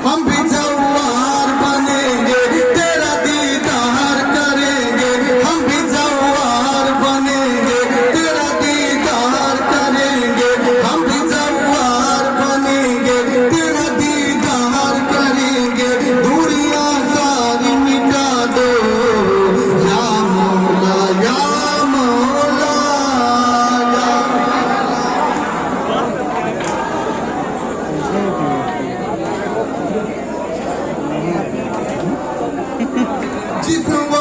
हम भी जवार बनेंगे तेरा दीदार करेंगे हम भी जवार बनेंगे तेरा दीदार करेंगे हम भी जवार बनेंगे तेरा दीदार करेंगे दूरियां सारी मिटा दो या मौला या मौला जिस्म वो